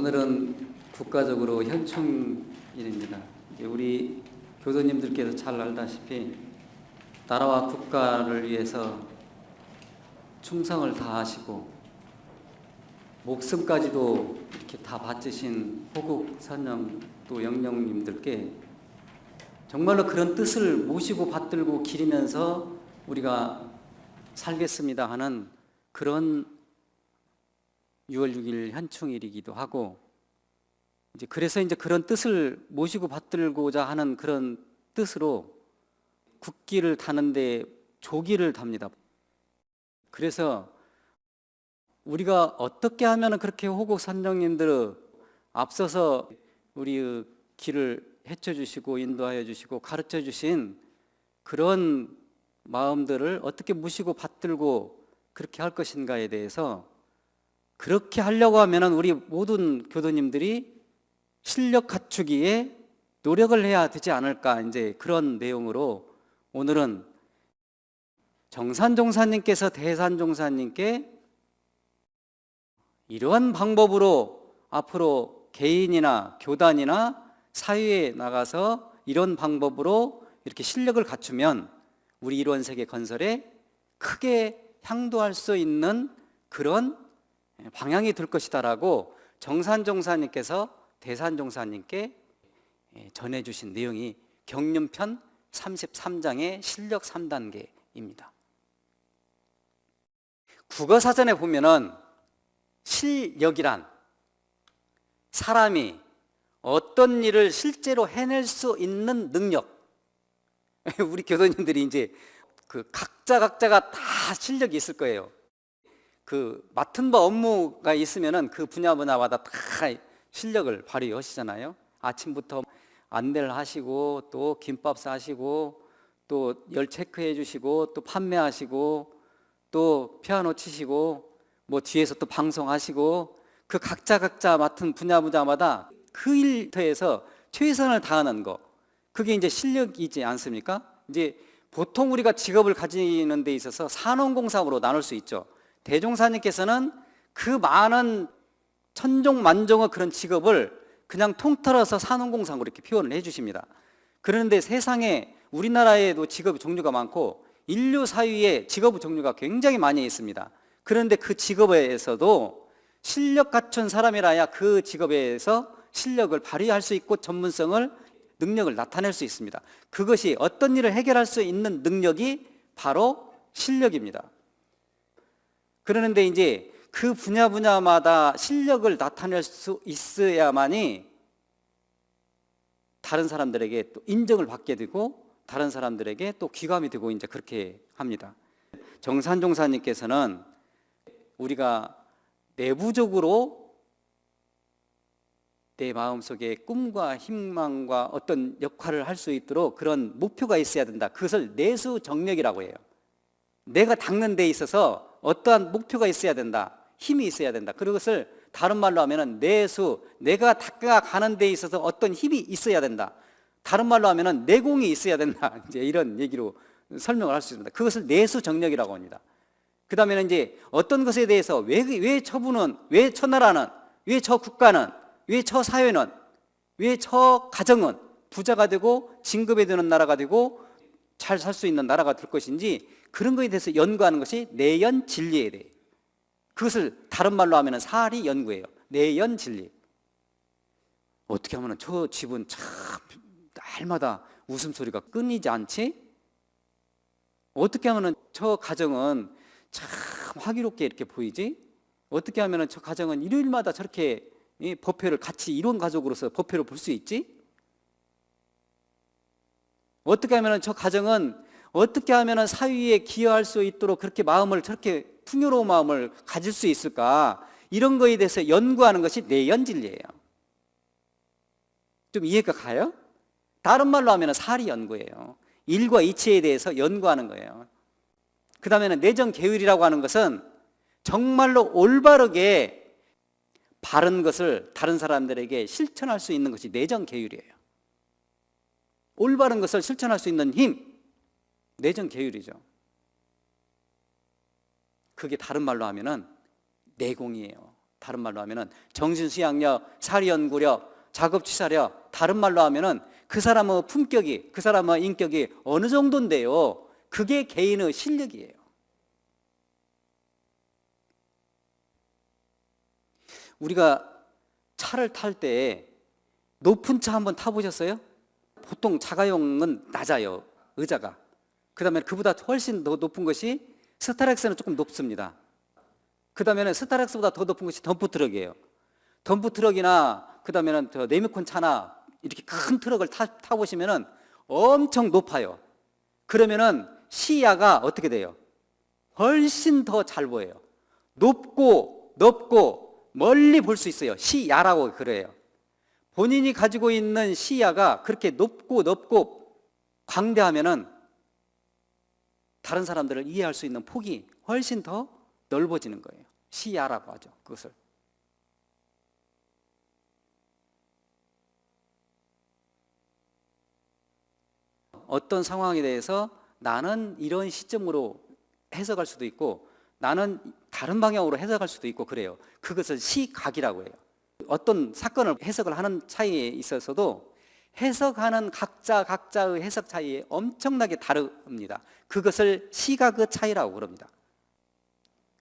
오늘은 국가적으로 현충일입니다. 우리 교도님들께서 잘 알다시피 나라와 국가를 위해서 충성을 다하시고 목숨까지도 이렇게 다 바치신 호국 선영 또 영령님들께 정말로 그런 뜻을 모시고 받들고 기리면서 우리가 살겠습니다 하는 그런 6월 6일 현충일이기도 하고, 그래서 그런 뜻을 모시고 받들고자 하는 그런 뜻으로 국기를 다는데 조기를 답니다. 그래서 우리가 어떻게 하면 그렇게 호국 선정님들의 앞서서 우리의 길을 헤쳐주시고 인도하여 주시고 가르쳐 주신 그런 마음들을 어떻게 모시고 받들고 그렇게 할 것인가에 대해서, 그렇게 하려고 하면 우리 모든 교도님들이 실력 갖추기에 노력을 해야 되지 않을까, 그런 내용으로 오늘은 정산종사님께서 대산종사님께 이러한 방법으로 앞으로 개인이나 교단이나 사회에 나가서 이런 방법으로 이렇게 실력을 갖추면 우리 일원세계 건설에 크게 향도할 수 있는 그런 방향이 될 것이다라고 정산종사님께서 대산종사님께 전해주신 내용이 경륜편 33장의 실력 3단계입니다. 국어사전에 보면은 실력이란 사람이 어떤 일을 실제로 해낼 수 있는 능력. 우리 교도님들이 각자가 다 실력이 있을 거예요. 맡은 바 업무가 있으면은 그 분야마다 다 실력을 발휘하시잖아요. 아침부터 안내를 하시고 또 김밥 싸시고 또 열 체크해 주시고 또 판매하시고 또 피아노 치시고 뒤에서 또 방송하시고, 그 각자 맡은 분야마다 그 일터에서 최선을 다하는 거, 그게 실력이지 않습니까? 보통 우리가 직업을 가지는 데 있어서 산업공상으로 나눌 수 있죠. 대종사님께서는 그 많은 천종만종의 그런 직업을 그냥 통틀어서 산업공상으로 이렇게 표현을 해주십니다. 그런데 세상에 우리나라에도 직업의 종류가 많고 인류 사회에 직업의 종류가 굉장히 많이 있습니다. 그런데 그 직업에서도 실력 갖춘 사람이라야 그 직업에서 실력을 발휘할 수 있고 전문성을, 능력을 나타낼 수 있습니다. 그것이 어떤 일을 해결할 수 있는 능력이 바로 실력입니다. 그러는데 그 분야마다 실력을 나타낼 수 있어야만이 다른 사람들에게 또 인정을 받게 되고 다른 사람들에게 또 귀감이 되고 그렇게 합니다. 정산종사님께서는 우리가 내부적으로 내 마음속에 꿈과 희망과 어떤 역할을 할 수 있도록 그런 목표가 있어야 된다. 그것을 내수정력이라고 해요. 내가 닦는 데 있어서 어떠한 목표가 있어야 된다. 힘이 있어야 된다. 그것을 다른 말로 하면은 내수, 내가 닦아가는 데 있어서 어떤 힘이 있어야 된다. 다른 말로 하면은 내공이 있어야 된다. 이런 얘기로 설명을 할 수 있습니다. 그것을 내수정력이라고 합니다. 그 다음에는 어떤 것에 대해서 왜 저분은, 왜 저 나라는, 왜 저 국가는, 왜 저 사회는, 왜 저 가정은 부자가 되고 진급에 드는 나라가 되고 잘 살 수 있는 나라가 될 것인지, 그런 것에 대해서 연구하는 것이 내연진리에 대해, 그것을 다른 말로 하면 사리 연구예요. 내연진리. 어떻게 하면 저 집은 참 날마다 웃음소리가 끊이지 않지? 어떻게 하면 저 가정은 참 화기롭게 이렇게 보이지? 어떻게 하면 저 가정은 일요일마다 저렇게 법회를 같이 이론 가족으로서 법회를 볼 수 있지? 어떻게 하면 저 가정은 어떻게 하면 사회에 기여할 수 있도록 그렇게 마음을, 저렇게 풍요로운 마음을 가질 수 있을까? 이런 거에 대해서 연구하는 것이 내연진리예요. 좀 이해가 가요? 다른 말로 하면 사리 연구예요. 일과 이치에 대해서 연구하는 거예요. 그 다음에는 내정계율이라고 하는 것은 정말로 올바르게 바른 것을 다른 사람들에게 실천할 수 있는 것이 내정계율이에요. 올바른 것을 실천할 수 있는 힘, 내정계율이죠. 그게 다른 말로 하면은 내공이에요. 다른 말로 하면은 정신수양력, 사리연구력, 작업취사력, 다른 말로 하면은 그 사람의 품격이, 그 사람의 인격이 어느 정도인데요. 그게 개인의 실력이에요. 우리가 차를 탈 때 높은 차 한번 타보셨어요? 보통 자가용은 낮아요, 의자가. 그 다음에 그보다 훨씬 더 높은 것이 스타렉스는 조금 높습니다. 그 다음에는 스타렉스보다 더 높은 것이 덤프트럭이에요. 덤프트럭이나 그 다음에는 저 네미콘 차나 이렇게 큰 트럭을 타보시면은 엄청 높아요. 그러면은 시야가 어떻게 돼요? 훨씬 더 잘 보여요. 높고 넓고 멀리 볼 수 있어요. 시야라고 그래요. 본인이 가지고 있는 시야가 그렇게 높고 넓고 광대하면은 다른 사람들을 이해할 수 있는 폭이 훨씬 더 넓어지는 거예요. 시야라고 하죠, 그것을. 어떤 상황에 대해서 나는 이런 시점으로 해석할 수도 있고 나는 다른 방향으로 해석할 수도 있고 그래요. 그것을 시각이라고 해요. 어떤 사건을 해석을 하는 차이에 있어서도 해석하는 각자의 해석 차이에 엄청나게 다릅니다. 그것을 시각의 차이라고 그럽니다.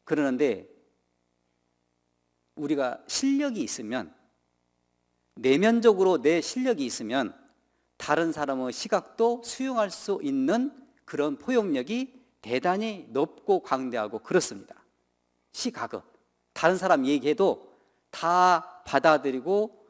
그러는데 우리가 실력이 있으면, 내면적으로 내 실력이 있으면 다른 사람의 시각도 수용할 수 있는 그런 포용력이 대단히 높고 광대하고 그렇습니다. 시각은 다른 사람 얘기해도 다 받아들이고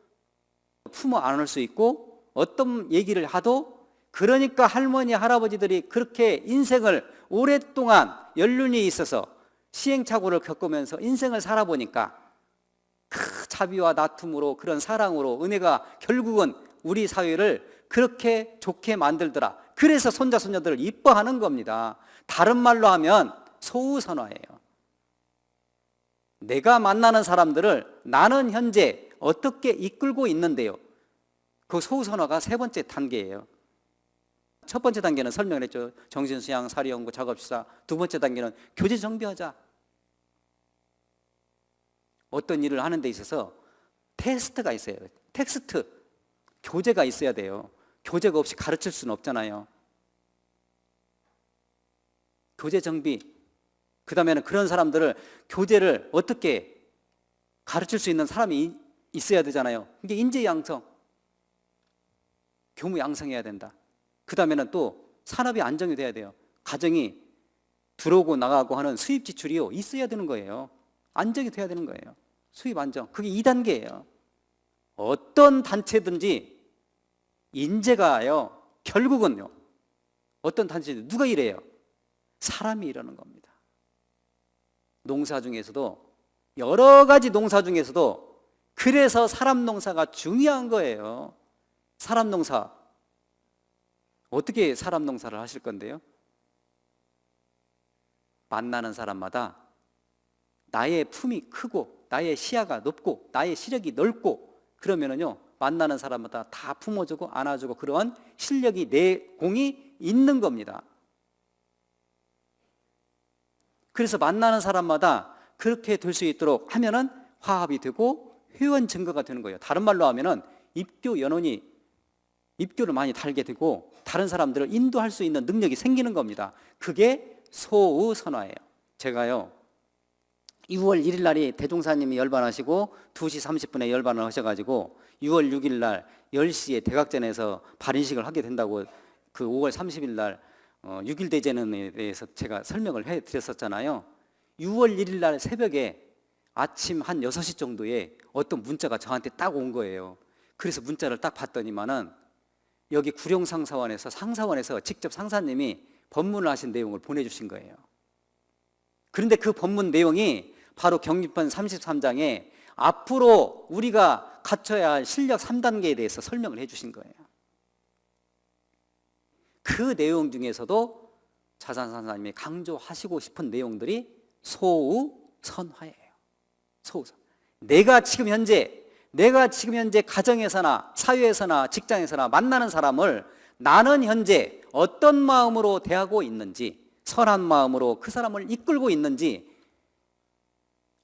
품어 안을 수 있고, 어떤 얘기를 하도 그러니까 할머니 할아버지들이 그렇게 인생을 오랫동안 연륜이 있어서 시행착오를 겪으면서 인생을 살아보니까 그 자비와 나툼으로, 그런 사랑으로 은혜가 결국은 우리 사회를 그렇게 좋게 만들더라. 그래서 손자 손녀들을 이뻐하는 겁니다. 다른 말로 하면 소우선화예요. 내가 만나는 사람들을 나는 현재 어떻게 이끌고 있는데요. 그 소우선화가 세 번째 단계예요. 첫 번째 단계는 설명을 했죠. 정신수양, 사리연구, 작업시사. 두 번째 단계는 교제 정비하자. 어떤 일을 하는 데 있어서 테스트가 있어요. 텍스트, 교재가 있어야 돼요. 교재가 없이 가르칠 수는 없잖아요. 교재 정비. 그 다음에는 그런 사람들을, 교재를 어떻게 가르칠 수 있는 사람이 있어야 되잖아요. 이게 인재 양성, 교무 양성해야 된다. 그 다음에는 또 산업이 안정이 돼야 돼요. 가정이 들어오고 나가고 하는 수입 지출이요 있어야 되는 거예요. 안정이 돼야 되는 거예요. 수입 안정. 그게 2단계예요. 어떤 단체든지 인재가요, 결국은요, 어떤 단체든 누가 일해요? 사람이 일하는 겁니다. 농사 중에서도, 여러 가지 농사 중에서도 그래서 사람 농사가 중요한 거예요. 사람 농사. 어떻게 사람 농사를 하실 건데요? 만나는 사람마다 나의 품이 크고 나의 시야가 높고 나의 시력이 넓고 그러면은요, 만나는 사람마다 다 품어주고 안아주고 그런 실력이, 내공이 있는 겁니다. 그래서 만나는 사람마다 그렇게 될 수 있도록 하면은 화합이 되고 회원 증거가 되는 거예요. 다른 말로 하면은 입교 연원이, 입교를 많이 달게 되고 다른 사람들을 인도할 수 있는 능력이 생기는 겁니다. 그게 소우선화예요. 제가요, 6월 1일 날이 대종사님이 열반하시고 2시 30분에 열반을 하셔가지고 6월 6일 날 10시에 대각전에서 발인식을 하게 된다고, 그 5월 30일 날 6일 대제는에 대해서 제가 설명을 해드렸었잖아요. 6월 1일 날 새벽에 아침 한 6시 정도에 어떤 문자가 저한테 딱 온 거예요. 그래서 문자를 딱 봤더니만은 여기 구룡상사원에서, 상사원에서 직접 상사님이 법문을 하신 내용을 보내주신 거예요. 그런데 그 법문 내용이 바로 경리편 33장에 앞으로 우리가 갖춰야 할 실력 3단계에 대해서 설명을 해주신 거예요. 그 내용 중에서도 자산상사님이 강조하시고 싶은 내용들이 소우선화예요. 소우선. 내가 지금 현재 가정에서나 사회에서나 직장에서나 만나는 사람을 나는 현재 어떤 마음으로 대하고 있는지, 선한 마음으로 그 사람을 이끌고 있는지,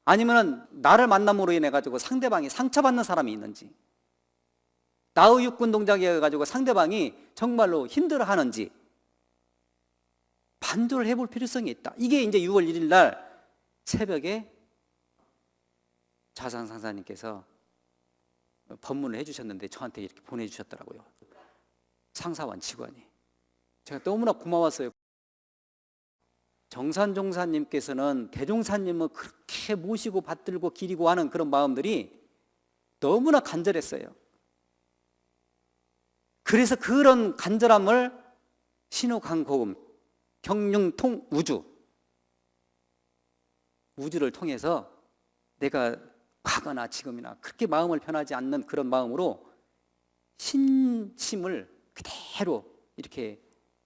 아니면 나를 만남으로 인해 가지고 상대방이 상처받는 사람이 있는지, 나의 육군 동작에 가지고 상대방이 정말로 힘들어하는지 반조를 해볼 필요성이 있다. 이게 이제 6월 1일 날 새벽에 자산 상사님께서 법문을 해주셨는데 저한테 이렇게 보내주셨더라고요. 상사원 직원이. 제가 너무나 고마웠어요. 정산종사님께서는 대종사님을 그렇게 모시고 받들고 기리고 하는 그런 마음들이 너무나 간절했어요. 그래서 그런 간절함을 신호강고음 경륜통 우주를 통해서 내가 과거나 지금이나 그렇게 마음을 변하지 않는 그런 마음으로 신심을 그대로 이렇게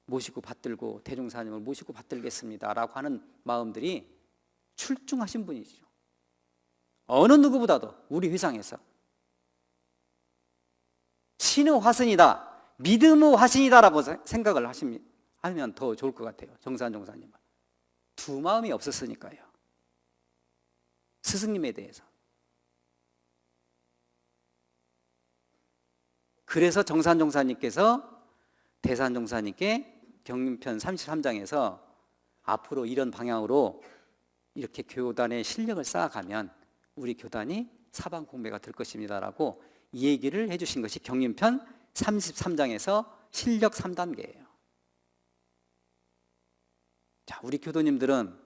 모시고 받들고 대종사님을 모시고 받들겠습니다라고 하는 마음들이 출중하신 분이죠. 어느 누구보다도 우리 회상에서 신의 화신이다, 믿음의 화신이다라고 생각을 하면 더 좋을 것 같아요. 정산종사님은 두 마음이 없었으니까요. 스승님에 대해서. 그래서 정산종사님께서 대산종사님께 경륜편 33장에서 앞으로 이런 방향으로 이렇게 교단의 실력을 쌓아가면 우리 교단이 사방공배가 될 것입니다라고 이 얘기를 해주신 것이 경륜편 33장에서 실력 3단계예요. 자, 우리 교도님들은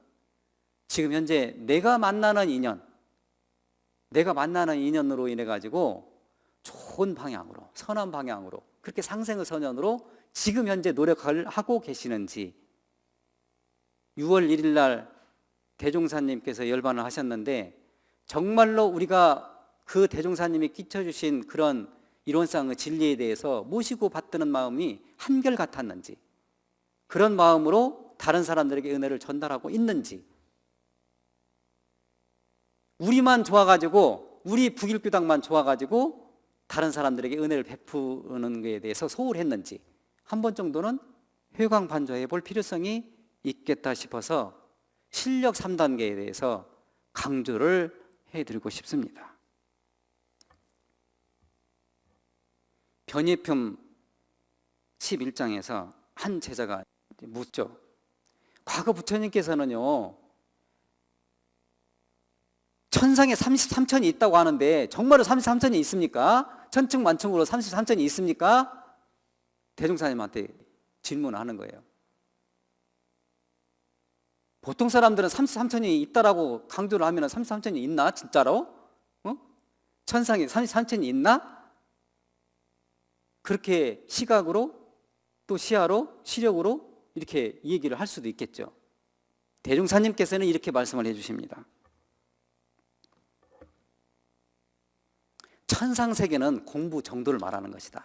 지금 현재 내가 만나는 인연으로 인해 가지고 좋은 방향으로, 선한 방향으로, 그렇게 상생의 선연으로 지금 현재 노력을 하고 계시는지. 6월 1일 날 대종사님께서 열반을 하셨는데 정말로 우리가 그 대종사님이 끼쳐주신 그런 이론상의 진리에 대해서 모시고 받드는 마음이 한결같았는지, 그런 마음으로 다른 사람들에게 은혜를 전달하고 있는지, 우리만 좋아가지고, 우리 북일교당만 좋아가지고 다른 사람들에게 은혜를 베푸는 것에 대해서 소홀했는지 한 번 정도는 회광반조해 볼 필요성이 있겠다 싶어서 실력 3단계에 대해서 강조를 해드리고 싶습니다. 변예품 11장에서 한 제자가 묻죠. 과거 부처님께서는요, 천상에 33천이 있다고 하는데 정말로 33천이 있습니까? 천층만층으로 33천이 있습니까? 대종사님한테 질문하는 거예요. 보통 사람들은 33천이 있다라고 강조를 하면 33천이 있나? 진짜로? 천상에 33천이 있나? 그렇게 시각으로 또 시야로 시력으로 이렇게 얘기를 할 수도 있겠죠. 대종사님께서는 이렇게 말씀을 해주십니다. 천상세계는 공부 정도를 말하는 것이다.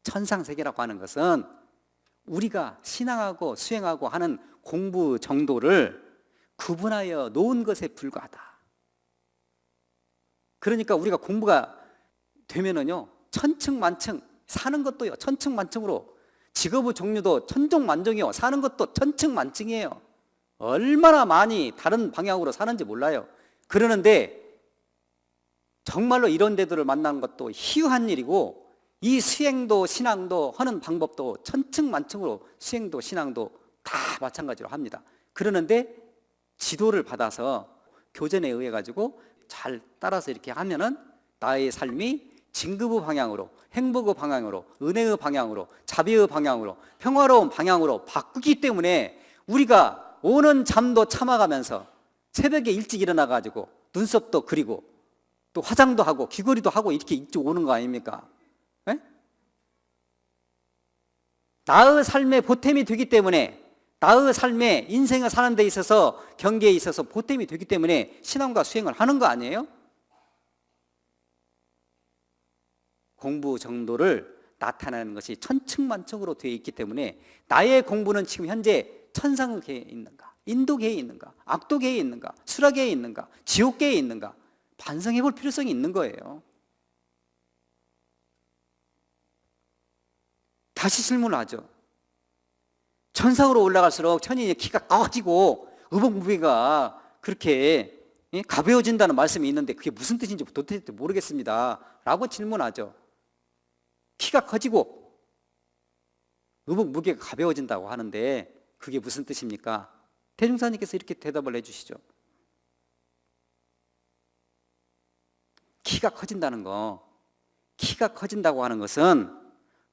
천상세계라고 하는 것은 우리가 신앙하고 수행하고 하는 공부 정도를 구분하여 놓은 것에 불과하다. 그러니까 우리가 공부가 되면은요, 천층만층, 사는 것도요 천층만층으로, 직업의 종류도 천종만종이요, 사는 것도 천층만층이에요. 얼마나 많이 다른 방향으로 사는지 몰라요. 그러는데 정말로 이런 데들을 만나는 것도 희유한 일이고, 이 수행도 신앙도 하는 방법도 천층만층으로 수행도 신앙도 다 마찬가지로 합니다. 그러는데 지도를 받아서 교전에 의해 가지고 잘 따라서 이렇게 하면은 나의 삶이 진급의 방향으로, 행복의 방향으로, 은혜의 방향으로, 자비의 방향으로, 평화로운 방향으로 바꾸기 때문에 우리가 오는 잠도 참아가면서 새벽에 일찍 일어나 가지고 눈썹도 그리고 또 화장도 하고 귀걸이도 하고 이렇게 이쪽 오는 거 아닙니까? 에? 나의 삶에 보탬이 되기 때문에, 나의 삶에 인생을 사는 데 있어서 경계에 있어서 보탬이 되기 때문에 신앙과 수행을 하는 거 아니에요? 공부 정도를 나타내는 것이 천층만층으로 되어 있기 때문에 나의 공부는 지금 현재 천상계에 있는가, 인도계에 있는가, 악도계에 있는가, 수라계에 있는가, 지옥계에 있는가 반성해 볼 필요성이 있는 거예요. 다시 질문을 하죠. 천상으로 올라갈수록 천인의 키가 커지고 의복무비가 그렇게 예? 가벼워진다는 말씀이 있는데 그게 무슨 뜻인지 도대체 모르겠습니다 라고 질문하죠. 키가 커지고 의복 무게가 가벼워진다고 하는데 그게 무슨 뜻입니까? 대종사님께서 이렇게 대답을 해주시죠. 키가 커진다는 거, 키가 커진다고 하는 것은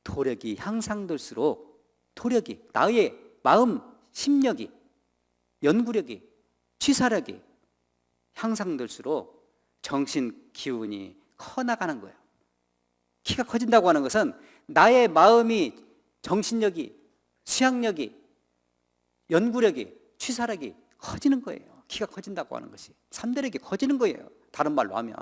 도력이 향상될수록 도력이, 나의 마음, 심력이, 연구력이, 취사력이 향상될수록 정신 기운이 커나가는 거예요. 키가 커진다고 하는 것은 나의 마음이, 정신력이, 수양력이, 연구력이, 취사력이 커지는 거예요. 키가 커진다고 하는 것이 삼대력이 커지는 거예요. 다른 말로 하면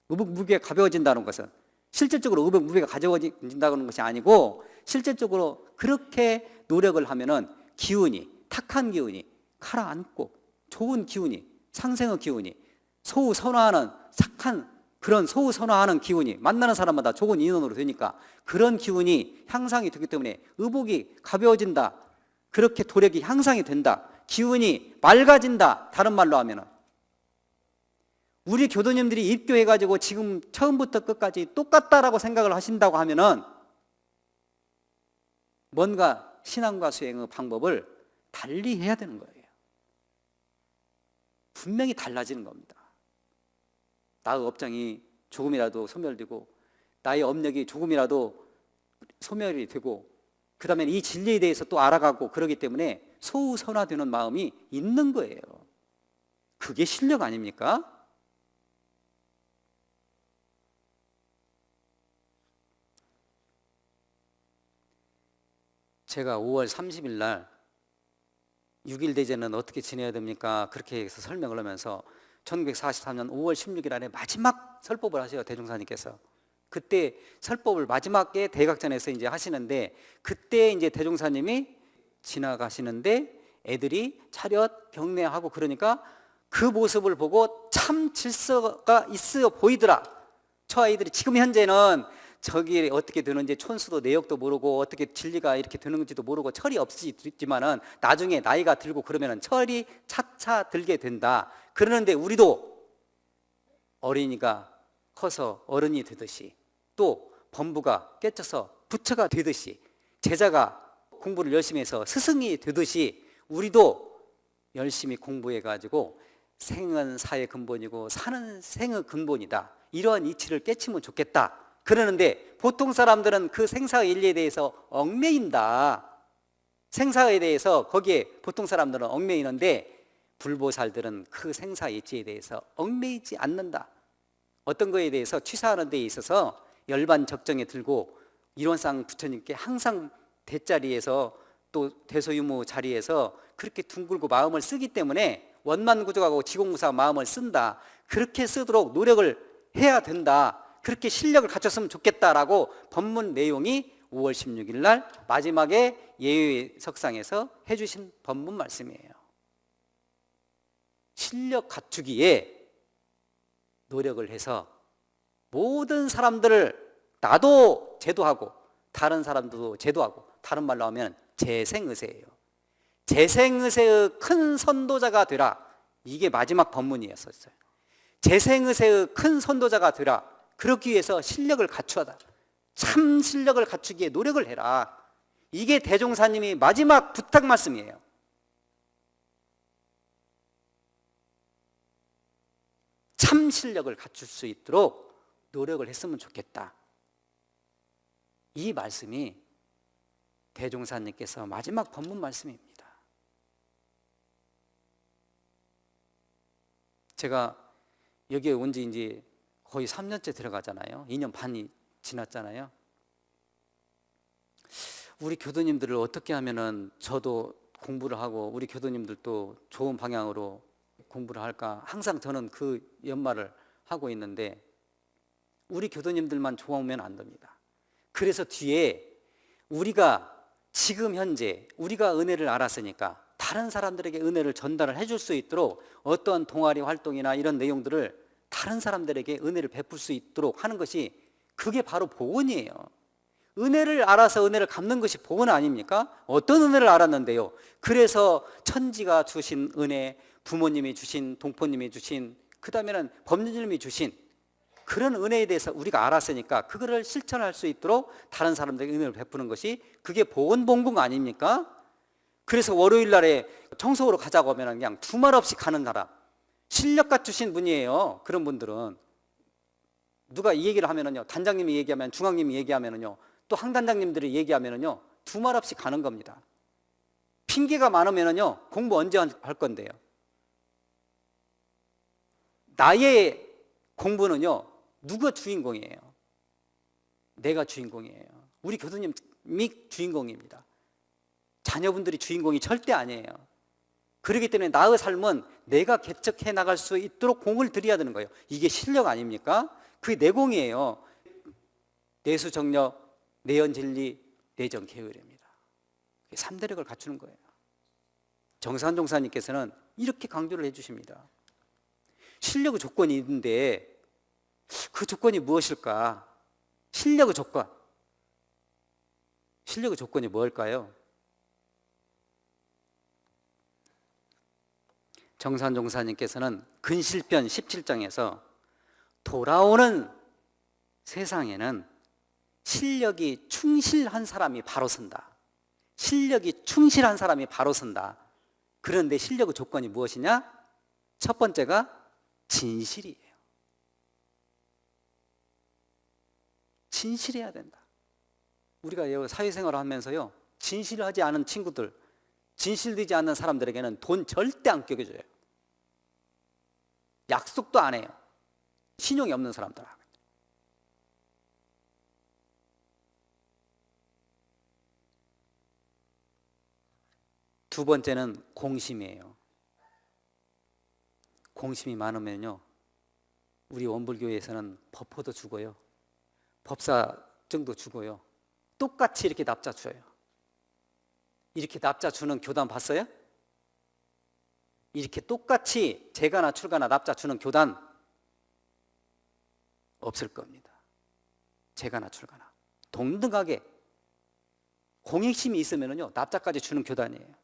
의복 무게가 가벼워진다는 것은 실질적으로 의복 무게가 가벼워진다는 것이 아니고 실질적으로 그렇게 노력을 하면은 기운이, 탁한 기운이 가라앉고 좋은 기운이, 상생의 기운이, 소우 선화하는 착한 그런 소우 선화하는 기운이 만나는 사람마다 좋은 인연으로 되니까 그런 기운이 향상이 되기 때문에 의복이 가벼워진다. 그렇게 도력이 향상이 된다. 기운이 맑아진다. 다른 말로 하면은 우리 교도님들이 입교해가지고 지금 처음부터 끝까지 똑같다라고 생각을 하신다고 하면은 뭔가 신앙과 수행의 방법을 달리 해야 되는 거예요. 분명히 달라지는 겁니다. 나의 업장이 조금이라도 소멸되고 나의 업력이 조금이라도 소멸이 되고 그 다음에 이 진리에 대해서 또 알아가고 그러기 때문에 소우선화되는 마음이 있는 거예요. 그게 실력 아닙니까? 제가 5월 30일 날 6일 대제는 어떻게 지내야 됩니까? 그렇게 해서 설명을 하면서 1943년 5월 16일 날에 마지막 설법을 하세요. 대종사님께서. 그때 설법을 마지막에 대각전에서 이제 하시는데 그때 이제 대종사님이 지나가시는데 애들이 차렷 경례하고 그러니까 그 모습을 보고 참 질서가 있어 보이더라. 저 아이들이 지금 현재는 저기 어떻게 되는지 촌수도 내역도 모르고 어떻게 진리가 이렇게 되는지도 모르고 철이 없지만은 나중에 나이가 들고 그러면은 철이 차차 들게 된다. 그러는데 우리도 어린이가 커서 어른이 되듯이 또 범부가 깨쳐서 부처가 되듯이 제자가 공부를 열심히 해서 스승이 되듯이 우리도 열심히 공부해가지고 생은 사의 근본이고 사는 생의 근본이다. 이러한 이치를 깨치면 좋겠다. 그러는데 보통 사람들은 그 생사의 인리에 대해서 얽매인다. 생사에 대해서 거기에 보통 사람들은 얽매이는데 불보살들은 그 생사 이치에 대해서 얽매이지 않는다. 어떤 거에 대해서 취사하는 데 있어서 열반 적정에 들고 일원상 부처님께 항상 대자리에서 또 대소유무 자리에서 그렇게 둥글고 마음을 쓰기 때문에 원만구족하고 지공무사 마음을 쓴다. 그렇게 쓰도록 노력을 해야 된다. 그렇게 실력을 갖췄으면 좋겠다라고 법문 내용이 5월 16일 날 마지막에 예의 석상에서 해주신 법문 말씀이에요. 실력 갖추기에 노력을 해서 모든 사람들을 나도 제도하고 다른 사람도 제도하고 다른 말로 하면 재생의세예요. 재생의세의 큰 선도자가 되라. 이게 마지막 법문이었어요. 재생의세의 큰 선도자가 되라. 그러기 위해서 실력을 갖추어라. 참 실력을 갖추기에 노력을 해라. 이게 대종사님이 마지막 부탁 말씀이에요. 참 실력을 갖출 수 있도록 노력을 했으면 좋겠다. 이 말씀이 대종사님께서 마지막 법문 말씀입니다. 제가 여기에 온 지 이제 거의 3년째 들어가잖아요. 2년 반이 지났잖아요. 우리 교도님들을 어떻게 하면은 저도 공부를 하고 우리 교도님들도 좋은 방향으로 공부를 할까? 항상 저는 그 연말을 하고 있는데 우리 교도님들만 좋아하면 안 됩니다. 그래서 뒤에 우리가 지금 현재 우리가 은혜를 알았으니까 다른 사람들에게 은혜를 전달을 해줄 수 있도록 어떤 동아리 활동이나 이런 내용들을 다른 사람들에게 은혜를 베풀 수 있도록 하는 것이 그게 바로 복원이에요. 은혜를 알아서 은혜를 갚는 것이 복원 아닙니까? 어떤 은혜를 알았는데요. 그래서 천지가 주신 은혜, 부모님이 주신, 동포님이 주신, 그 다음에는 법률님이 주신 그런 은혜에 대해서 우리가 알았으니까 그거를 실천할 수 있도록 다른 사람들에게 은혜를 베푸는 것이 그게 보건복무가 아닙니까? 그래서 월요일 날에 청소하러 가자고 하면 그냥 두말 없이 가는 사람, 실력 갖추신 분이에요. 그런 분들은 누가 이 얘기를 하면은요, 단장님이 얘기하면, 중앙님이 얘기하면은요, 또 항단장님들이 얘기하면은요, 두말 없이 가는 겁니다. 핑계가 많으면은요, 공부 언제 할 건데요? 나의 공부는요, 누가 주인공이에요? 내가 주인공이에요. 우리 교수님이 주인공입니다. 자녀분들이 주인공이 절대 아니에요. 그렇기 때문에 나의 삶은 내가 개척해 나갈 수 있도록 공을 들여야 되는 거예요. 이게 실력 아닙니까? 그게 내공이에요. 내수정력, 내연진리, 내정계율입니다. 3대력을 갖추는 거예요. 정산 종사님께서는 이렇게 강조를 해주십니다. 실력의 조건이 있는데 그 조건이 무엇일까? 실력의 조건. 실력의 조건이 뭘까요? 정산 종사님께서는 근실편 17장에서 돌아오는 세상에는 실력이 충실한 사람이 바로 선다. 실력이 충실한 사람이 바로 선다. 그런데 실력의 조건이 무엇이냐? 첫 번째가 진실이에요. 진실해야 된다. 우리가 사회생활을 하면서요, 진실하지 않은 친구들, 진실되지 않는 사람들에게는 돈 절대 안 껴줘요. 약속도 안 해요. 신용이 없는 사람들. 두 번째는 공심이에요. 공심이 많으면요, 우리 원불교회에서는 법포도 주고요, 법사증도 주고요, 똑같이 이렇게 납자 줘요. 이렇게 납자 주는 교단 봤어요? 이렇게 똑같이 재가나 출가나 납자 주는 교단 없을 겁니다. 재가나 출가나 동등하게 공익심이 있으면요, 납자까지 주는 교단이에요.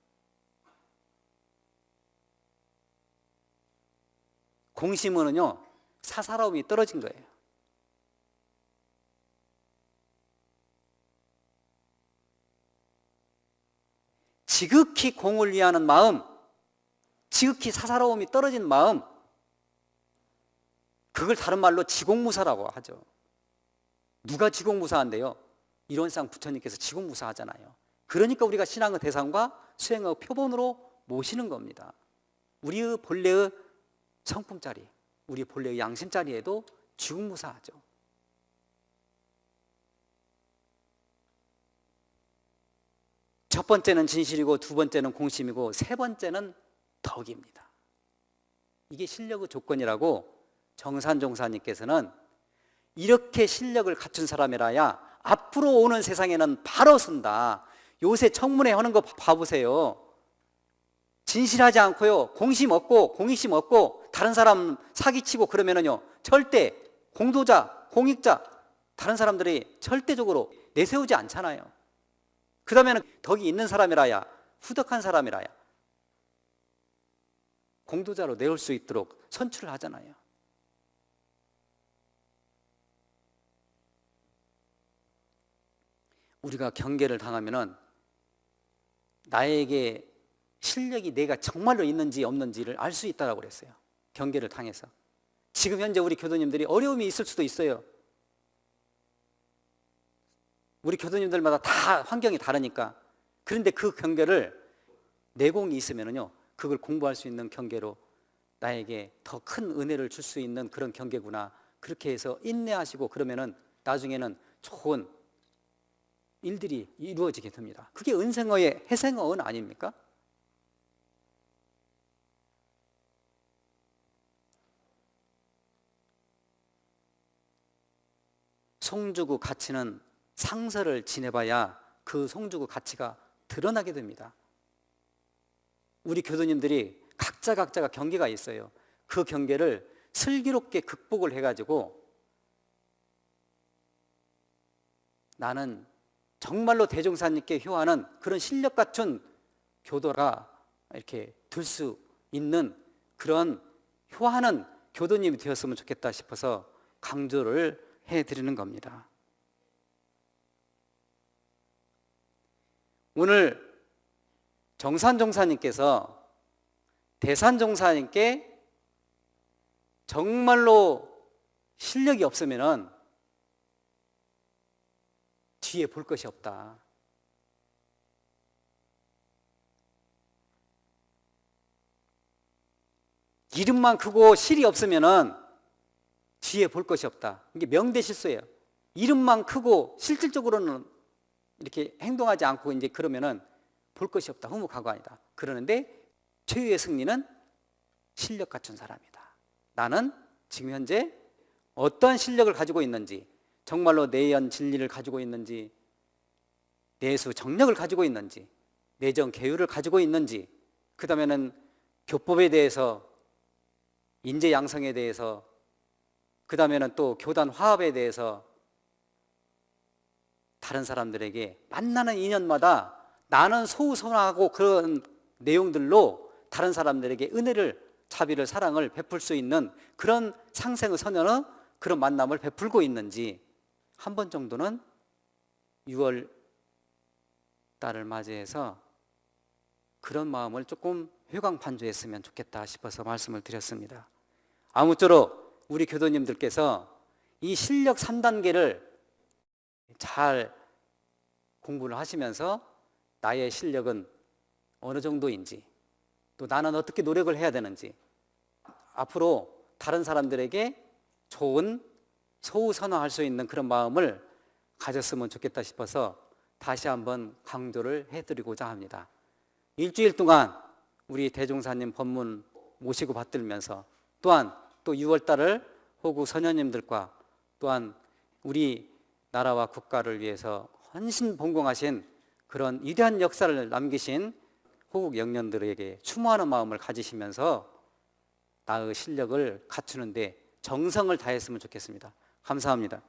공심은요, 사사로움이 떨어진 거예요. 지극히 공을 위하는 마음, 지극히 사사로움이 떨어진 마음, 그걸 다른 말로 지공무사라고 하죠. 누가 지공무사한데요? 일원상 부처님께서 지공무사하잖아요. 그러니까 우리가 신앙의 대상과 수행의 표본으로 모시는 겁니다. 우리의 본래의 성품자리, 우리 본래의 양심자리에도 지공무사하죠. 첫 번째는 진실이고, 두 번째는 공심이고, 세 번째는 덕입니다. 이게 실력의 조건이라고 정산종사님께서는 이렇게 실력을 갖춘 사람이라야 앞으로 오는 세상에는 바로 선다. 요새 청문회 하는 거 봐보세요. 진실하지 않고요, 공심 없고 공익심 없고 다른 사람 사기치고 그러면은요, 절대 공도자, 공익자, 다른 사람들이 절대적으로 내세우지 않잖아요. 그 다음에는 덕이 있는 사람이라야, 후덕한 사람이라야 공도자로 내올 수 있도록 선출을 하잖아요. 우리가 경계를 당하면은 나에게 실력이 내가 정말로 있는지 없는지를 알 수 있다고 그랬어요. 경계를 당해서. 지금 현재 우리 교도님들이 어려움이 있을 수도 있어요. 우리 교도님들마다 다 환경이 다르니까. 그런데 그 경계를 내공이 있으면은요, 그걸 공부할 수 있는 경계로 나에게 더 큰 은혜를 줄 수 있는 그런 경계구나. 그렇게 해서 인내하시고 그러면은 나중에는 좋은 일들이 이루어지게 됩니다. 그게 은생어의 해생어은 아닙니까? 송주구 가치는 상설을 지내봐야 그 송주구 가치가 드러나게 됩니다. 우리 교도님들이 각자가 경계가 있어요. 그 경계를 슬기롭게 극복을 해가지고 나는 정말로 대종사님께 효하는 그런 실력 갖춘 교도가 이렇게 될 수 있는 그런 효하는 교도님이 되었으면 좋겠다 싶어서 강조를 해드리는 겁니다. 오늘 정산 종사님께서 대산 종사님께 정말로 실력이 없으면은 뒤에 볼 것이 없다. 이름만 크고 실이 없으면은 뒤에 볼 것이 없다. 이게 명대실수예요. 이름만 크고 실질적으로는 이렇게 행동하지 않고 이제 그러면은 볼 것이 없다. 후무가관이다. 그러는데 최후의 승리는 실력 갖춘 사람이다. 나는 지금 현재 어떤 실력을 가지고 있는지, 정말로 내연 진리를 가지고 있는지, 내수 정력을 가지고 있는지, 내정 계율을 가지고 있는지, 그 다음에는 교법에 대해서, 인재 양성에 대해서, 그 다음에는 또 교단 화합에 대해서 다른 사람들에게 만나는 인연마다 나는 소우선하고 그런 내용들로 다른 사람들에게 은혜를, 자비를, 사랑을 베풀 수 있는 그런 상생의 선언의 그런 만남을 베풀고 있는지 한 번 정도는 6월 달을 맞이해서 그런 마음을 조금 회광판조했으면 좋겠다 싶어서 말씀을 드렸습니다. 아무쪼록 우리 교도님들께서 이 실력 3단계를 잘 공부를 하시면서 나의 실력은 어느 정도인지, 또 나는 어떻게 노력을 해야 되는지, 앞으로 다른 사람들에게 좋은 소우선화할 수 있는 그런 마음을 가졌으면 좋겠다 싶어서 다시 한번 강조를 해드리고자 합니다. 일주일 동안 우리 대종사님 법문 모시고 받들면서 또한 또 6월 달을 호구 선녀님들과 또한 우리 나라와 국가를 위해서 헌신봉공하신 그런 위대한 역사를 남기신 호국 영령들에게 추모하는 마음을 가지시면서 나의 실력을 갖추는데 정성을 다했으면 좋겠습니다. 감사합니다.